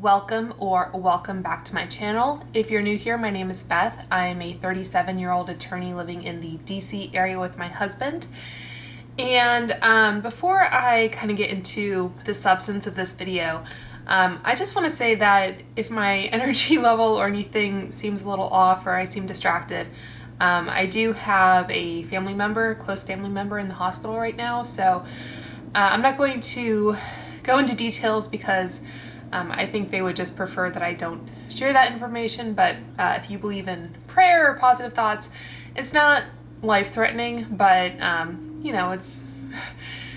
welcome back to my channel. If you're new here, my name is Beth. I am a 37-year-old attorney living in the DC area with my husband. And before I kind of get into the substance of this video, I just want to say that if my energy level or anything seems a little off or I seem distracted, I do have a family member, close family member in the hospital right now, so I'm not going to go into details because I think they would just prefer that I don't share that information, but if you believe in prayer or positive thoughts, it's not life-threatening, but you know, it's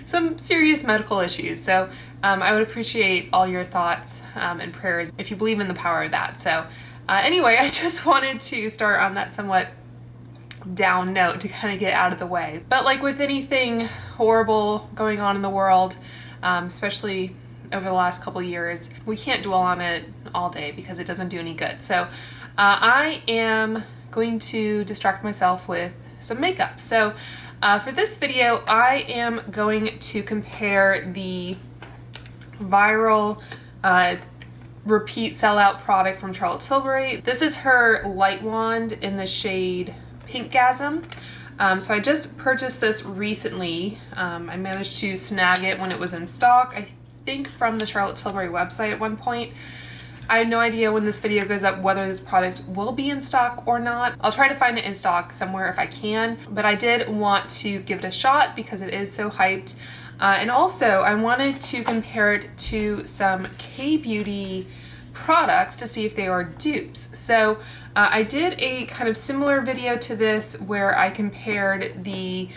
some serious medical issues. So I would appreciate all your thoughts and prayers if you believe in the power of that. So anyway, I just wanted to start on that somewhat down note to kind of get out of the way. But like with anything horrible going on in the world, especially over the last couple years, we can't dwell on it all day because it doesn't do any good. So I am going to distract myself with some makeup. So for this video, I am going to compare the viral repeat sellout product from Tilbury. This is her light wand in the shade Pinkgasm. So I just purchased this recently. I managed to snag it when it was in stock, I think from the Tilbury website at one point. I have no idea when this video goes up whether this product will be in stock or not. I'll try to find it in stock somewhere if I can, but I did want to give it a shot because it is so hyped. And also I wanted to compare it to some K-beauty products to see if they are dupes. So I did a kind of similar video to this where I compared the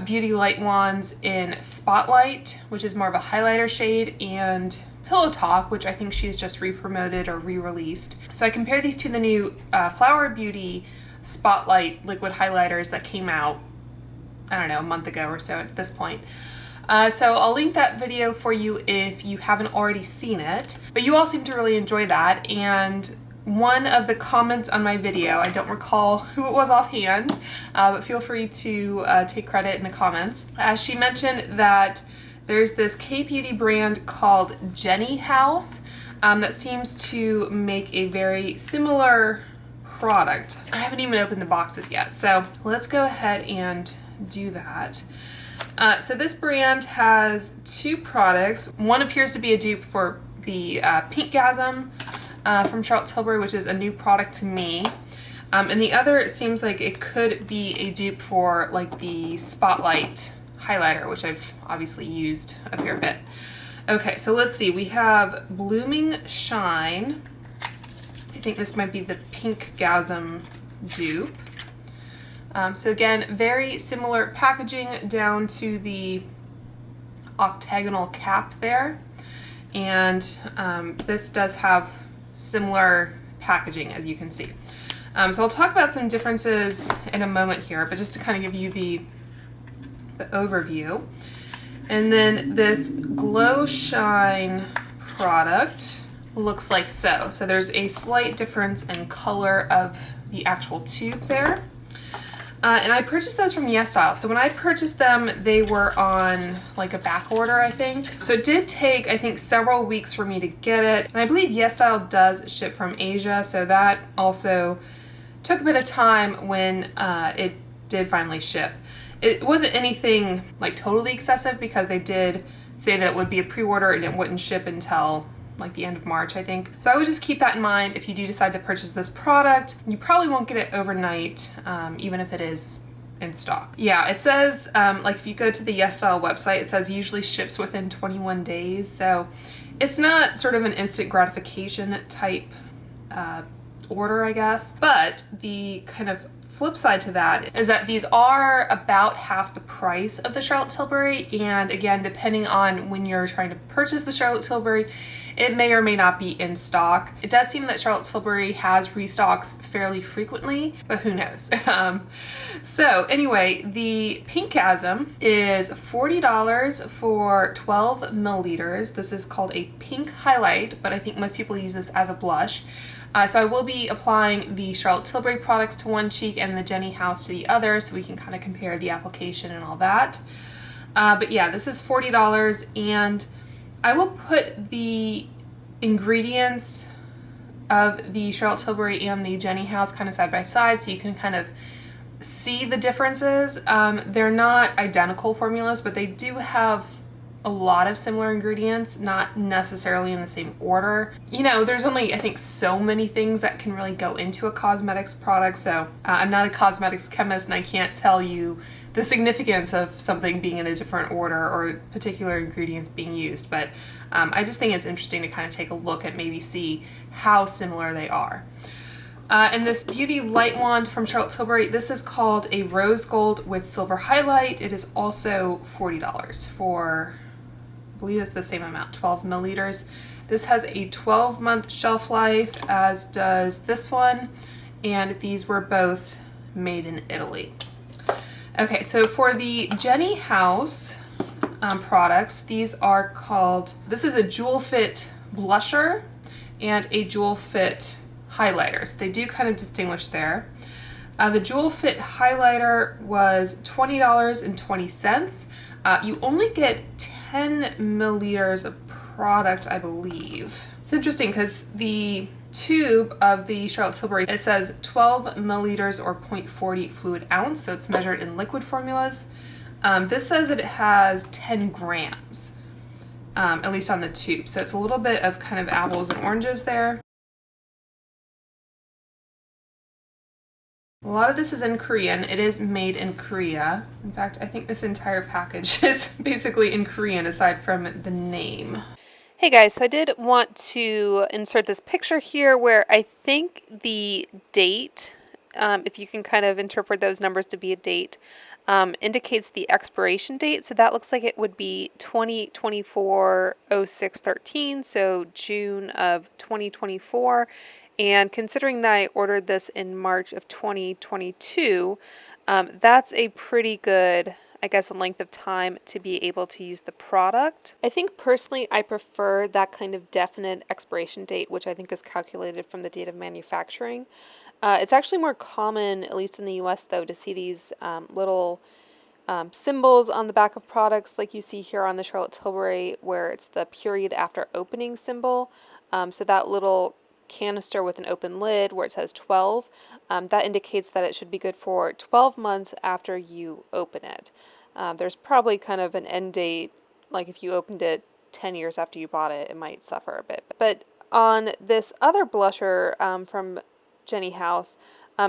beauty light wands in Spotlight, which is more of a highlighter shade, and Pillow Talk, which I think she's just re-promoted or re-released. So I compared these to the new Flower Beauty Spotlight liquid highlighters that came out, I don't know, a month ago or so at this point. So I'll link that video for you if you haven't already seen it. But you all seem to really enjoy that, and one of the comments on my video, I don't recall who it was offhand, but feel free to take credit in the comments. She mentioned that there's this K-beauty brand called Jenny House that seems to make a very similar product. I haven't even opened the boxes yet, so let's go ahead and do that. So this brand has two products. One appears to be a dupe for the Pinkgasm from Tilbury, which is a new product to me. And the other, it seems like it could be a dupe for like the Spotlight highlighter, which I've obviously used a fair bit. Okay, so let's see. We have Blooming Shine. I think this might be the Pinkgasm dupe. So again, very similar packaging down to the octagonal cap there. And this does have similar packaging, as you can see. So I'll talk about some differences in a moment here, but just to kind of give you the overview. And then this Glow Shine product looks like so. So there's a slight difference in color of the actual tube there. And I purchased those from YesStyle. So when I purchased them, they were on like a back order, I think. So it did take, I think, several weeks for me to get it. And I believe YesStyle does ship from Asia, so that also took a bit of time when it did finally ship. It wasn't anything like totally excessive because they did say that it would be a pre-order and it wouldn't ship until like the end of March, I think. So I would just keep that in mind if you do decide to purchase this product. You probably won't get it overnight, even if it is in stock. Yeah, it says, like if you go to the YesStyle website, it says usually ships within 21 days. So it's not sort of an instant gratification type order, I guess. But the kind of flip side to that is that these are about half the price of the Tilbury, and again, depending on when you're trying to purchase the Tilbury, it may or may not be in stock. It does seem that Tilbury has restocks fairly frequently, but who knows? So anyway, the Pinkgasm is $40 for 12 milliliters. This is called a pink highlight, but I think most people use this as a blush. So I will be applying the Tilbury products to one cheek and the Jenny House to the other, so we can kind of compare the application and all that. But yeah, this is $40, and I will put the ingredients of the Charlotte Tilbury and the Jenny House kind of side by side, so you can kind of see the differences. They're not identical formulas, but they do have a lot of similar ingredients, not necessarily in the same order. You know, there's only, I think, so many things that can really go into a cosmetics product, so I'm not a cosmetics chemist and I can't tell you the significance of something being in a different order or particular ingredients being used, but I just think it's interesting to kind of take a look at, maybe see how similar they are. And this Beauty Light Wand from Charlotte Tilbury, this is called a Rose Gold with Silver Highlight. It is also $40 for, I believe it's the same amount, 12 milliliters. This has a 12-month shelf life, as does this one, and these were both made in Italy. Okay, so for the Jenny House products, these are called, this is a Jewel Fit blusher and a Jewel Fit highlighters. They do kind of distinguish there. The Jewel Fit highlighter was $20.20. You only get 10 milliliters of product, I believe. It's interesting because the tube of the Charlotte Tilbury, it says 12 milliliters or 0.40 fluid ounce, so it's measured in liquid formulas. This says that it has 10 grams, at least on the tube. So it's a little bit of kind of apples and oranges there. A lot of this is in Korean. It is made in Korea. In fact, I think this entire package is basically in Korean aside from the name. Hey guys, so I did want to insert this picture here where I think the date, if you can kind of interpret those numbers to be a date, indicates the expiration date. So that looks like it would be 2024-06-13, so June of 2024. And considering that I ordered this in March of 2022, that's a pretty good, I guess, length of time to be able to use the product. I think personally I prefer that kind of definite expiration date, which I think is calculated from the date of manufacturing. It's actually more common, at least in the US though, to see these little symbols on the back of products like you see here on the Charlotte Tilbury, where it's the period after opening symbol. So that little canister with an open lid where it says 12, that indicates that it should be good for 12 months after you open it. There's probably kind of an end date, like if you opened it 10 years after you bought it, it might suffer a bit. But on this other blusher from Jenny House,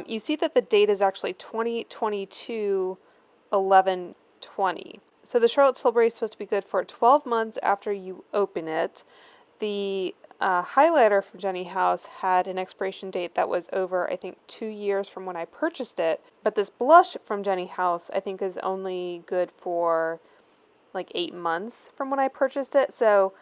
you see that the date is actually 2022-11-20. So the Charlotte Tilbury is supposed to be good for 12 months after you open it. The highlighter from Jenny House had an expiration date that was over, I think, 2 years from when I purchased it. But this blush from Jenny House, I think, is only good for like 8 months from when I purchased it. So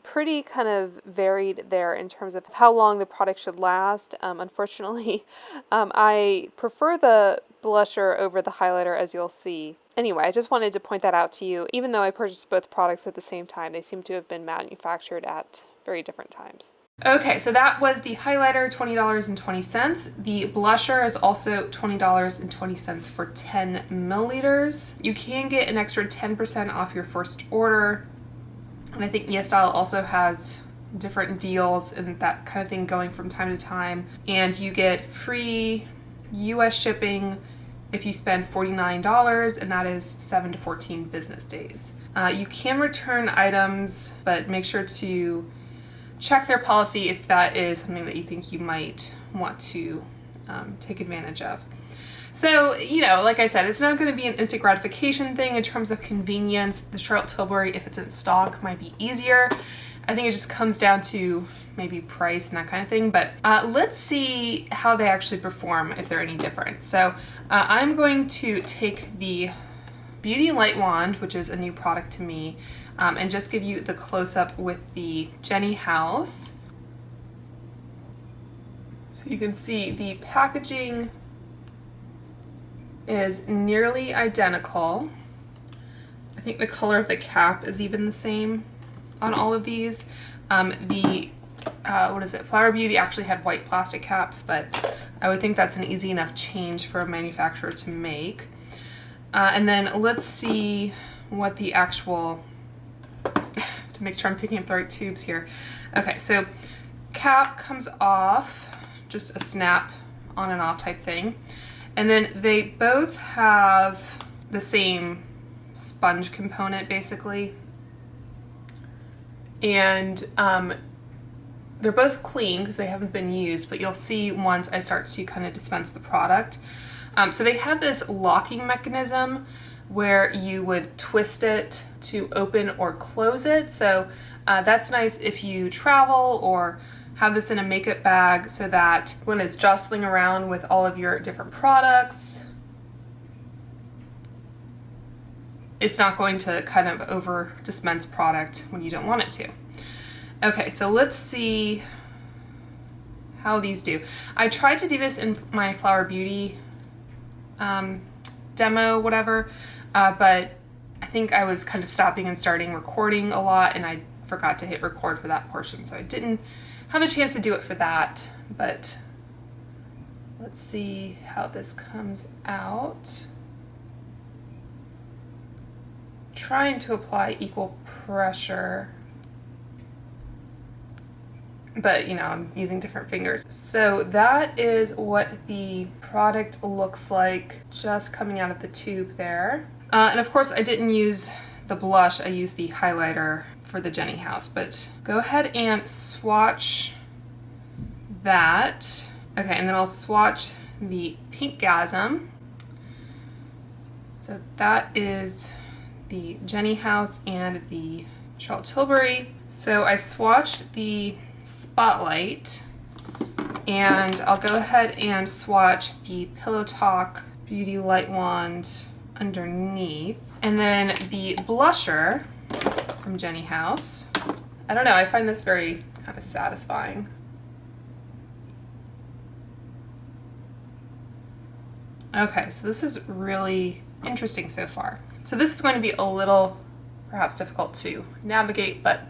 pretty kind of varied there in terms of how long the product should last. Unfortunately, I prefer the blusher over the highlighter, as you'll see. Anyway, I just wanted to point that out to you. Even though I purchased both products at the same time, they seem to have been manufactured at very different times. Okay, so that was the highlighter, $20.20. The blusher is also $20.20 for 10 milliliters. You can get an extra 10% off your first order. And I think YesStyle also has different deals and that kind of thing going from time to time. And you get free US shipping if you spend $49, and that is 7 to 14 business days. You can return items, but make sure to check their policy if that is something that you think you might want to take advantage of. So, you know, like I said, it's not going to be an instant gratification thing in terms of convenience. The Charlotte Tilbury, if it's in stock, might be easier. I think it just comes down to maybe price and that kind of thing. But let's see how they actually perform, if they're any different. So I'm going to take the Beauty Light Wand, which is a new product to me, and just give you the close-up with the Jenny House. So you can see the packaging is nearly identical. I think the color of the cap is even the same on all of these. Flower Beauty actually had white plastic caps, but I would think that's an easy enough change for a manufacturer to make. And then let's see what the actual to make sure I'm picking up the right tubes here. Okay, so cap comes off, just a snap on and off type thing. And then they both have the same sponge component basically. And they're both clean because they haven't been used, but you'll see once I start to kind of dispense the product. So they have this locking mechanism where you would twist it to open or close it. So that's nice if you travel or have this in a makeup bag so that when it's jostling around with all of your different products, it's not going to kind of over dispense product when you don't want it to. Okay, so let's see how these do. I tried to do this in my Flower Beauty demo, whatever, but I think I was kind of stopping and starting recording a lot, and I forgot to hit record for that portion, so I didn't have a chance to do it for that. But let's see how this comes out. Trying to apply equal pressure, but you know, I'm using different fingers. So that is what the product looks like just coming out of the tube there. And of course I didn't use the blush, I used the highlighter for the Jenny House, but go ahead and swatch that. Okay, and then I'll swatch the Pinkgasm. So that is the Jenny House and the Charlotte Tilbury. So I swatched the Spotlight, and I'll go ahead and swatch the Pillow Talk Beauty Light Wand underneath. And then the blusher from Jenny House. I don't know, I find this very kind of satisfying. Okay, so this is really interesting so far. So this is going to be a little perhaps difficult to navigate, but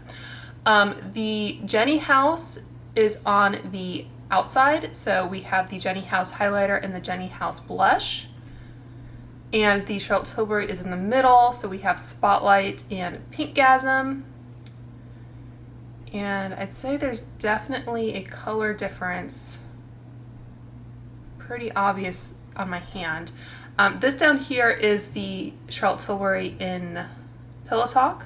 the Jenny House is on the outside. So we have the Jenny House highlighter and the Jenny House blush. And the Charlotte Tilbury is in the middle. So we have Spotlight and Pinkgasm. And I'd say there's definitely a color difference. Pretty obvious on my hand. This down here is the Charlotte Tilbury in Pillow Talk.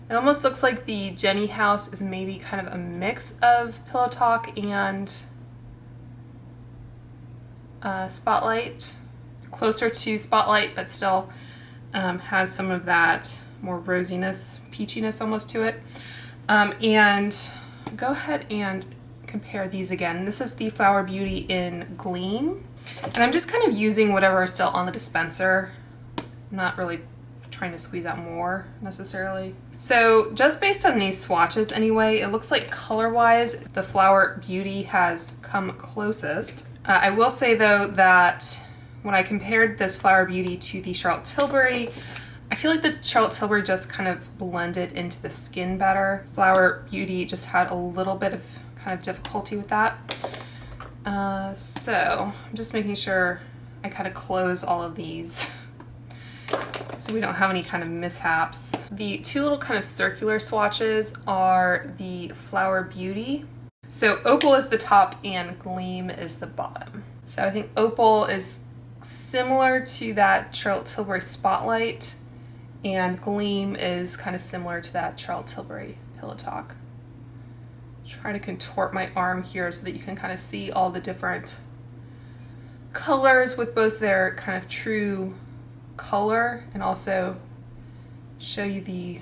It almost looks like the Jenny House is maybe kind of a mix of Pillow Talk and Spotlight. Closer to Spotlight, but still has some of that more rosiness, peachiness almost to it. And go ahead and compare these again. This is the Flower Beauty in Gleam. And I'm just kind of using whatever is still on the dispenser. I'm not really trying to squeeze out more necessarily. So just based on these swatches anyway, it looks like color-wise, the Flower Beauty has come closest. I will say though that when I compared this Flower Beauty to the Charlotte Tilbury, I feel like the Charlotte Tilbury just kind of blended into the skin better. Flower Beauty just had a little bit of kind of difficulty with that. So I'm just making sure I kind of close all of these so we don't have any kind of mishaps. The two little kind of circular swatches are the Flower Beauty. So Opal is the top and Gleam is the bottom. So I think Opal is similar to that Charlotte Tilbury Spotlight, and Gleam is kind of similar to that Charlotte Tilbury Pillow Talk. Try to contort my arm here so that you can kind of see all the different colors with both their kind of true color and also show you the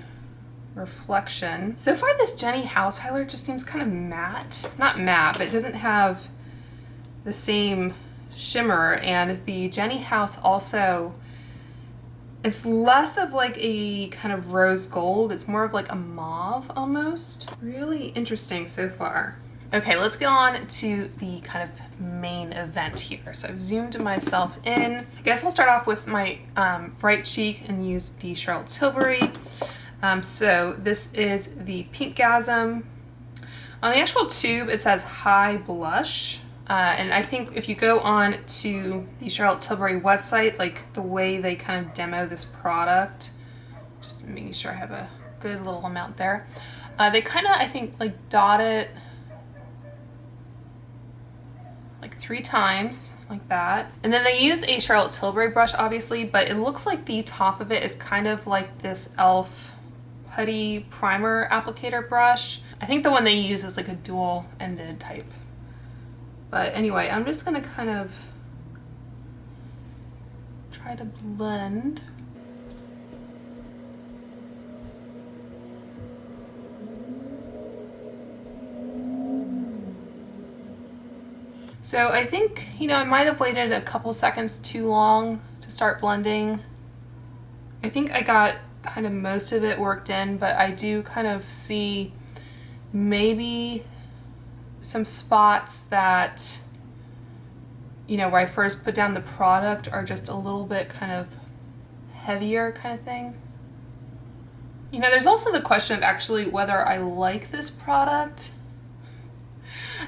reflection. So far this Jenny House highlighter just seems kind of matte. Not matte, but it doesn't have the same shimmer, and the Jenny House also, it's less of like a kind of rose gold, it's more of like a mauve almost. Really interesting so far. Okay, let's get on to the kind of main event here. So I've zoomed myself in. I guess I'll start off with my right cheek and use the Charlotte Tilbury. So this is the Pinkgasm. On the actual tube it says High Blush. And I think if you go on to the Charlotte Tilbury website, like the way they kind of demo this product, just making sure I have a good little amount there. They kind of, I think, like dot it like 3 times, like that. And then they use a Charlotte Tilbury brush, obviously, but it looks like the top of it is kind of like this e.l.f. putty primer applicator brush. I think the one they use is like a dual-ended type. But anyway, I'm just gonna kind of try to blend. So I think, you know, I might have waited a couple seconds too long to start blending. I think I got kind of most of it worked in, but I do kind of see maybe some spots that, you know, where I first put down the product are just a little bit kind of heavier kind of thing. You know, there's also the question of actually whether I like this product.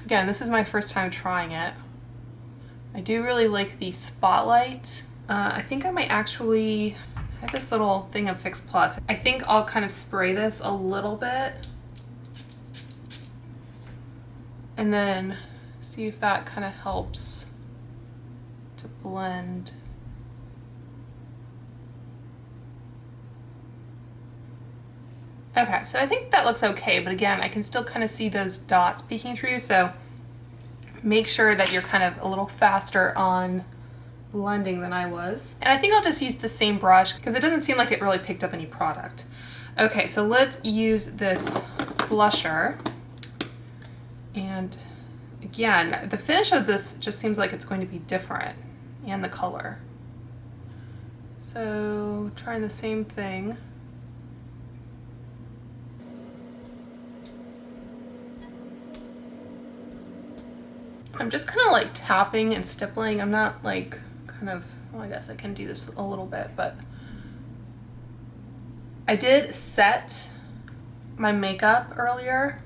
Again, this is my first time trying it. I do really like the Spotlight. I think I might actually, I have this little thing of Fix Plus. I think I'll kind of spray this a little bit and then see if that kind of helps to blend. Okay, so I think that looks okay, but again, I can still kind of see those dots peeking through, so make sure that you're kind of a little faster on blending than I was. And I think I'll just use the same brush because it doesn't seem like it really picked up any product. Okay, so let's use this blusher. And again, the finish of this just seems like it's going to be different, and the color. So trying the same thing. I'm just kind of like tapping and stippling. I'm not like kind of, well, I guess I can do this a little bit, but I did set my makeup earlier.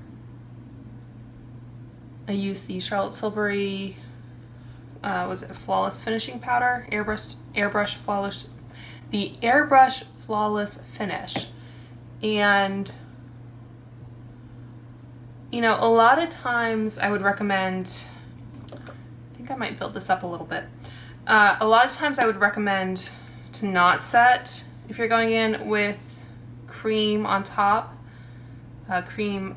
I used the Charlotte Tilbury, was it Flawless Finishing Powder? Airbrush Flawless, the Airbrush Flawless Finish. And, you know, a lot of times I would recommend, I think I might build this up a little bit. A lot of times I would recommend to not set if you're going in with cream on top, cream,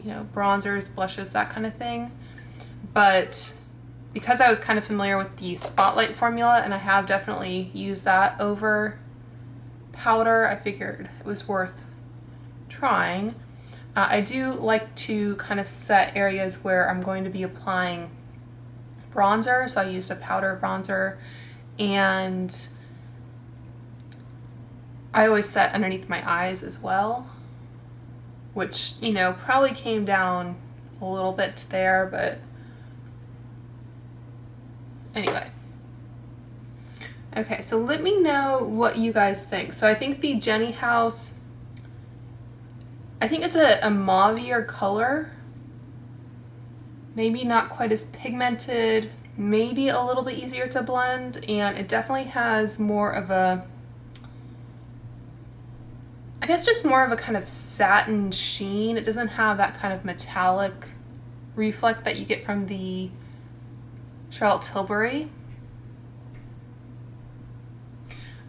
you know, bronzers, blushes, that kind of thing. But because I was kind of familiar with the Spotlight formula and I have definitely used that over powder, I figured it was worth trying. I do like to kind of set areas where I'm going to be applying bronzer, so I used a powder bronzer, and I always set underneath my eyes as well, which, you know, probably came down a little bit to there, but anyway. Okay, so let me know what you guys think. So I think the Jenny House, I think it's a mauvier color. Maybe not quite as pigmented, maybe a little bit easier to blend, and it definitely has more of a, I guess just more of a kind of satin sheen. It doesn't have that kind of metallic reflect that you get from the Charlotte Tilbury.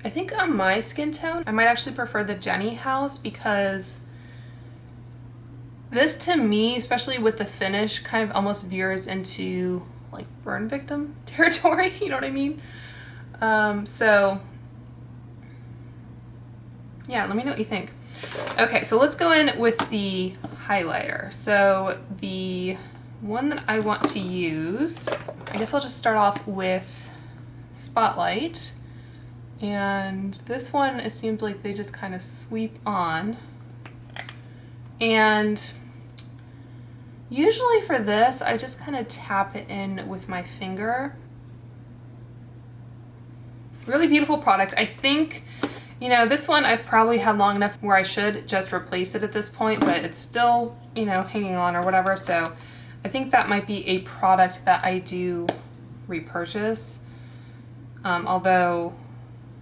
I think on my skin tone, I might actually prefer the Jenny House because this, to me, especially with the finish, kind of almost veers into like burn victim territory, you know what I mean? So yeah, let me know what you think. Okay, so let's go in with the highlighter. So the one that I want to use, I guess I'll just start off with Spotlight. And this one, it seems like they just kind of sweep on. And usually for this, I just kind of tap it in with my finger. Really beautiful product. I think, you know, this one I've probably had long enough where I should just replace it at this point, but it's still, you know, hanging on or whatever. So I think that might be a product that I do repurchase. Although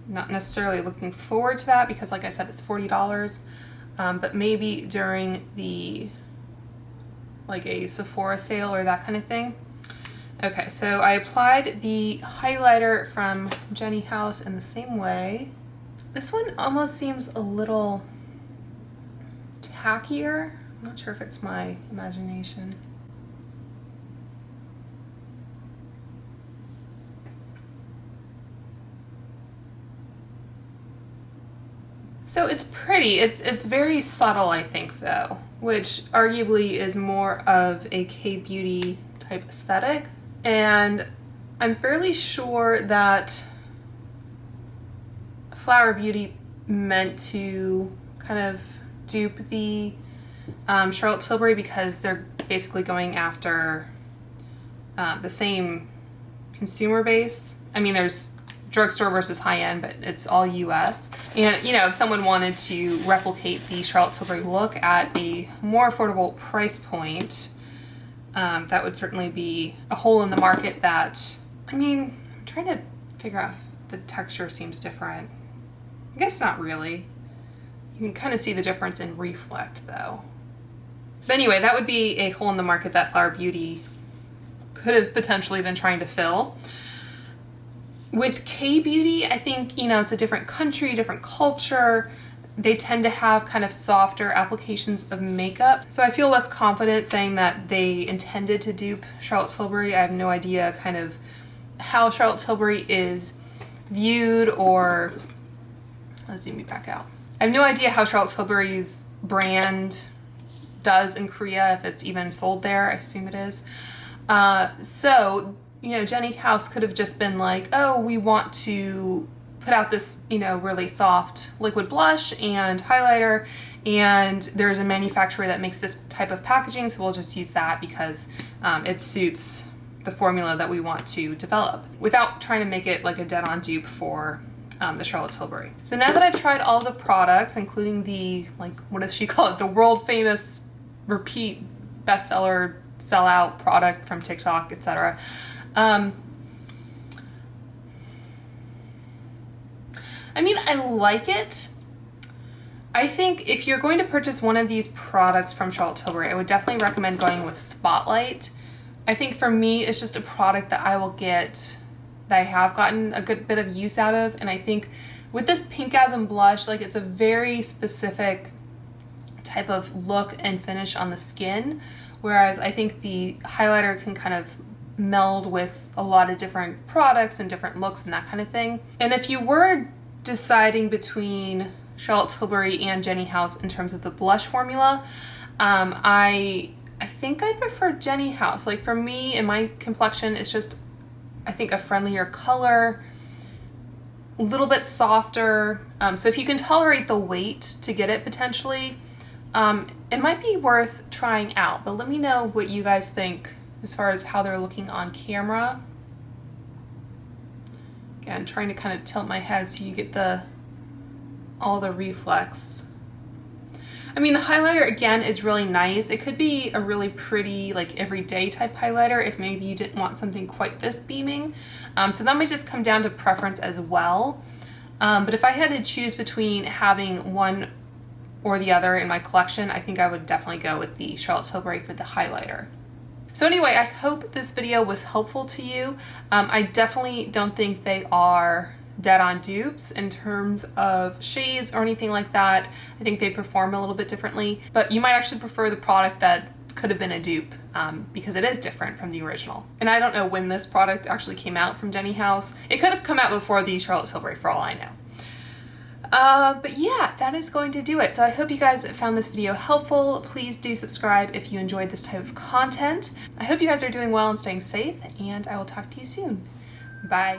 not necessarily looking forward to that because, like I said, it's $40. but maybe during the, like a Sephora sale or that kind of thing. Okay, so I applied the highlighter from Jenny House in the same way. This one almost seems a little tackier. I'm not sure if it's my imagination. So it's pretty. It's very subtle, I think, though, which arguably is more of a K-beauty type aesthetic. And I'm fairly sure that Flower Beauty meant to kind of dupe the Charlotte Tilbury because they're basically going after the same consumer base. I mean, there's drugstore versus high-end, but it's all US. And, you know, if someone wanted to replicate the Charlotte Tilbury look at a more affordable price point, that would certainly be a hole in the market that, I mean, I'm trying to figure out if the texture seems different. I guess not really. You can kind of see the difference in reflect, though. But anyway, that would be a hole in the market that Flower Beauty could have potentially been trying to fill. With K-beauty, I think, you know, it's a different country, different culture. They tend to have kind of softer applications of makeup. So I feel less confident saying that they intended to dupe Charlotte Tilbury. I have no idea kind of how Charlotte Tilbury is viewed, or let's zoom me back out. I have no idea how Charlotte Tilbury's brand does in Korea, if it's even sold there. I assume it is. So, you know, Jenny House could have just been like, oh, we want to put out this, you know, really soft liquid blush and highlighter, and there's a manufacturer that makes this type of packaging, so we'll just use that because it suits the formula that we want to develop, without trying to make it like a dead-on dupe for the Charlotte Tilbury. So now that I've tried all the products, including the, like, what does she call it? The world famous repeat bestseller sellout product from TikTok, etc. I mean, I like it. I think if you're going to purchase one of these products from Charlotte Tilbury, I would definitely recommend going with Spotlight. I think for me, it's just a product that I will get, that I have gotten a good bit of use out of. And I think with this Pinkgasm blush, like, it's a very specific type of look and finish on the skin. Whereas I think the highlighter can kind of meld with a lot of different products and different looks and that kind of thing. And if you were deciding between Charlotte Tilbury and Jenny House in terms of the blush formula, I think I prefer Jenny House. Like, for me and my complexion, it's just, I think, a friendlier color, a little bit softer. So if you can tolerate the weight to get it potentially, it might be worth trying out. But let me know what you guys think as far as how they're looking on camera. Again, trying to kind of tilt my head so you get all the reflex. I mean, the highlighter, again, is really nice. It could be a really pretty, like, everyday type highlighter if maybe you didn't want something quite this beaming. So that might just come down to preference as well. But if I had to choose between having one or the other in my collection, I think I would definitely go with the Charlotte Tilbury for the highlighter. So anyway, I hope this video was helpful to you. I definitely don't think they are dead-on dupes in terms of shades or anything like that. I think they perform a little bit differently, but you might actually prefer the product that could have been a dupe because it is different from the original. And I don't know when this product actually came out from Jenny House. It could have come out before the Charlotte Tilbury, for all I know. But yeah, that is going to do it. So I hope you guys found this video helpful. Please do subscribe if you enjoyed this type of content. I hope you guys are doing well and staying safe, and I will talk to you soon. Bye.